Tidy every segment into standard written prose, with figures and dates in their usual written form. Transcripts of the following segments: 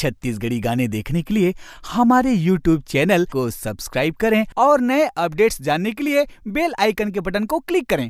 छत्तीसगढ़ी गाने देखने के लिए हमारे YouTube चैनल को सब्सक्राइब करें और नए अपडेट्स जानने के लिए बेल आइकन के बटन को क्लिक करें।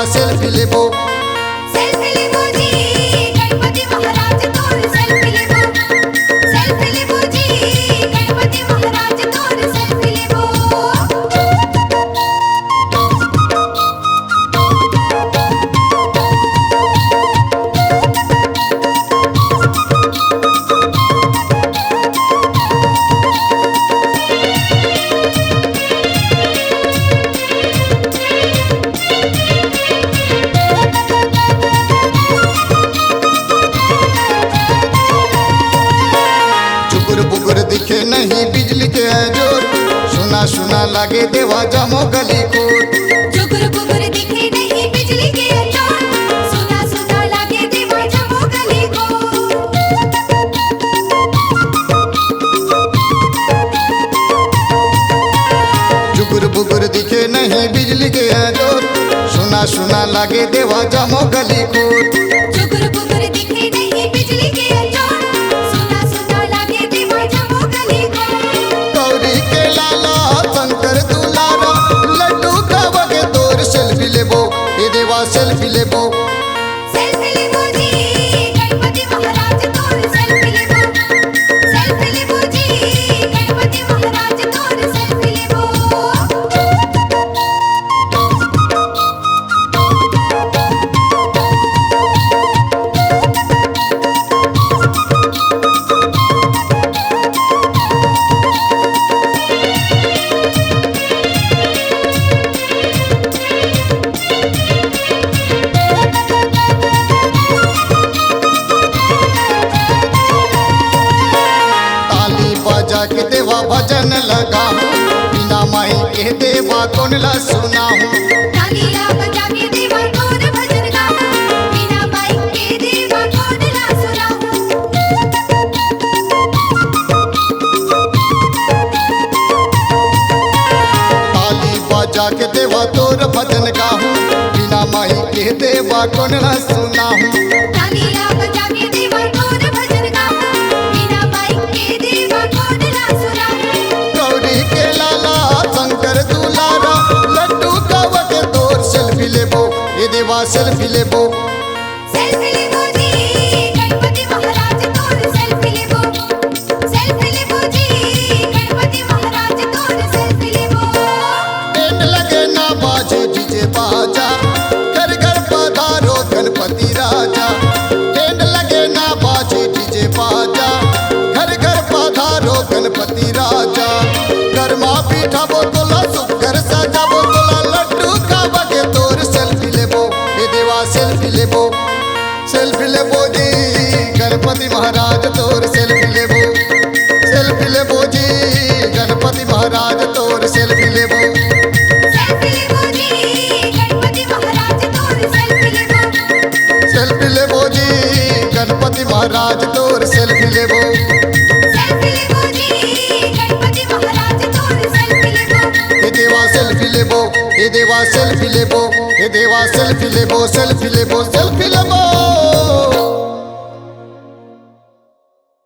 सेल्फी लेबो जी गणपति महाराज तोर सेल्फी लेबो जी गणपति महाराज तोर सेल्फी लेबो। दिखे नहीं बिजली के जोर, सुना सुना लगे देवा जामो गली कोर। जुगुर बुगुर दिखे नहीं बिजली के जोर, सुना सुना लगे देवा जामो गली कोर। जुगुर बुगुर दिखे नहीं बिजली के जोर, सुना सुना लगे देवा जामो गली कोर। जुगुर बुगुर दिखे नहीं बिजली के जोर, सुना सुना लगे देवा जामो गली कोर। गौरी के लाला शंकर दुलारा लड्डू का बगे तोर सेल्फी लेबो ये देवा सेल्फी लेबो जी गणपति महाराज तोर सेल्फी लेबो जी गणपति महाराज तोर सेल्फी लेबो। के देवा भजन लगा बिना माई के देवा कौन ला सुना हूँ। तालिया बजा के देवा कौन भजन गाऊं, बिना माइक के देवा कौन ला सुनाऊं। ताली बजा के देवा तोर भजन गाऊं, बिना माई के देवा कौन ला सुना हूँ। तालिया बजा के देवा कौन भजन गाऊं, बिना माइक के देवा कौन ला सुनाऊं। गौरी के लाला शंकर दुलारा लड्डू का बगे तोर सेल्फी लेबो ये देवा सेल्फी लेबो जी गणपति महाराज तोर सेल्फी लेबो जी गणपति महाराज तोर सेल्फी लेबो। बैंड लगे ना बाजे डीजे बाजा, घर घर पधारो गणपति राजा। बैंड लगे ना बाजे डीजे बाजा, घर घर पधारो गणपति राजा। गरमा पीठा बोतला सुकर सजा बोतला लड्डू का बगे तोर सेल्फी लेबो ये देवा सेल्फी लेबो जी गणपति महाराज तोर सेल्फी लेबो जी गणपति महाराज तोर सेल्फी लेबो जी गणपति महाराज तोर सेल्फी लेबो जी गणपति महाराज तोर सेल्फी लेबो जी गणपति महाराज तोर सेल्फी लेबो। ये देवा सेल्फी लेबो ये देवा सेल्फी लेबो ये देवा सेल्फी लेबो सेल्फी लेबो सेल्फी लेबो।